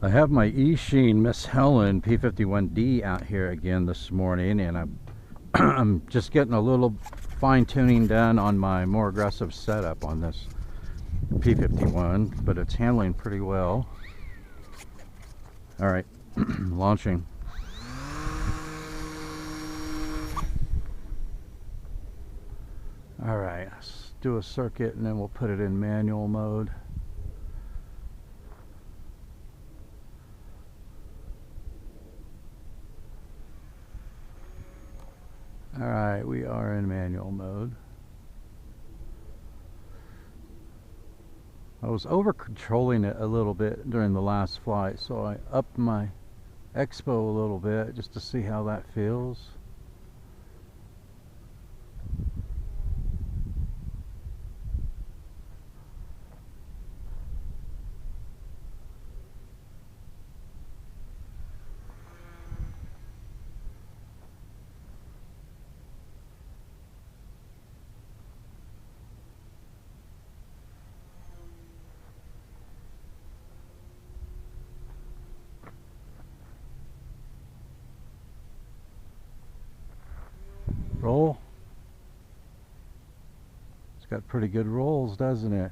I have my Eachine Miss Helen P51D out here again this morning, and I'm just getting a little fine tuning done on my more aggressive setup on this P51, but it's handling pretty well. All right, launching. All right, let's do a circuit and then we'll put it in manual mode. All right, we are in manual mode. I was over controlling it a little bit during the last flight, so I upped my expo a little bit just to see how that feels. Roll. It's got pretty good rolls, doesn't it?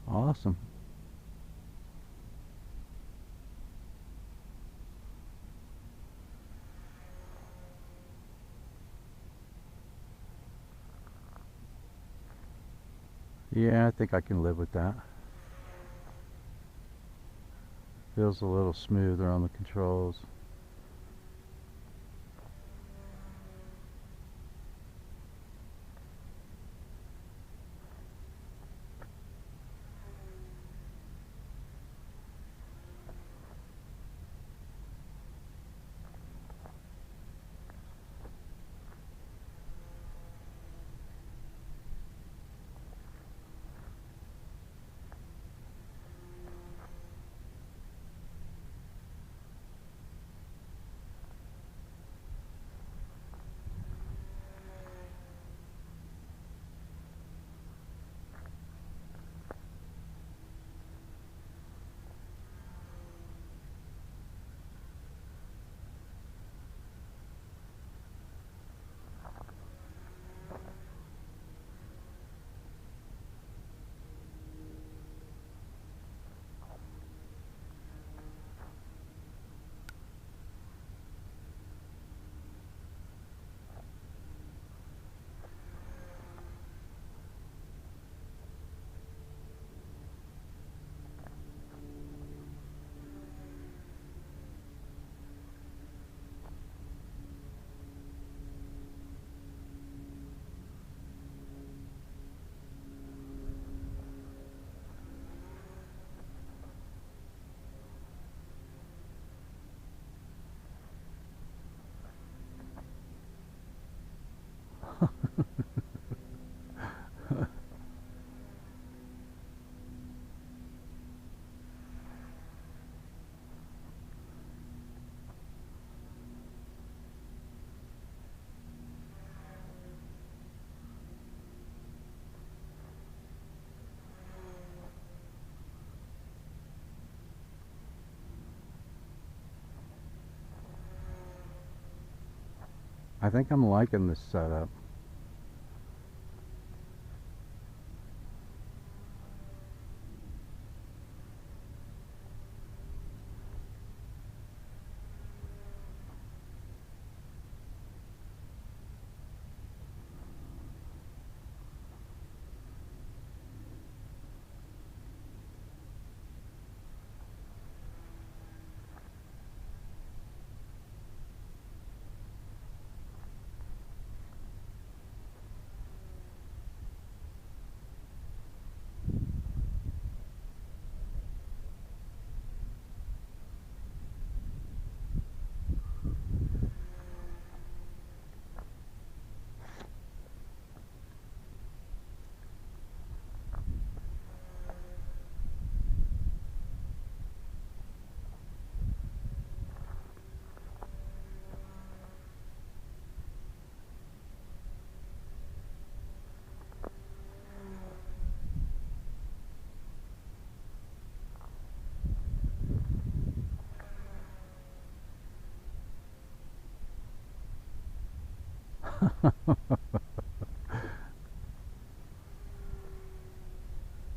Awesome. Yeah, I think I can live with that. Feels a little smoother on the controls. I think I'm liking this setup.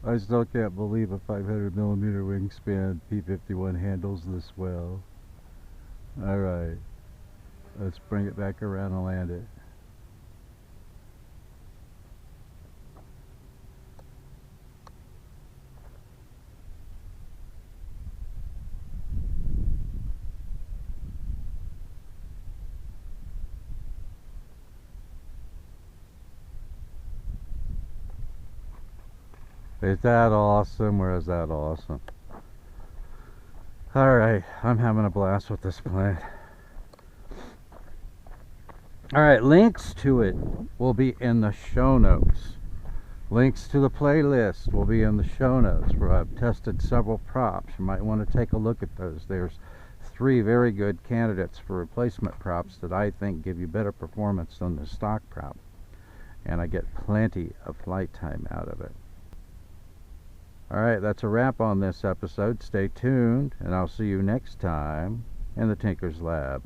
I still can't believe a 500mm wingspan P51 handles this well. Alright, let's bring it back around and land it. Is that awesome, or is that awesome? Alright, I'm having a blast with this plant. Alright, links to it will be in the show notes. Links to the playlist will be in the show notes, where I've tested several props. You might want to take a look at those. There's 3 very good candidates for replacement props that I think give you better performance than the stock prop. And I get plenty of flight time out of it. Alright, that's a wrap on this episode. Stay tuned, and I'll see you next time in the Tinkerz Lab.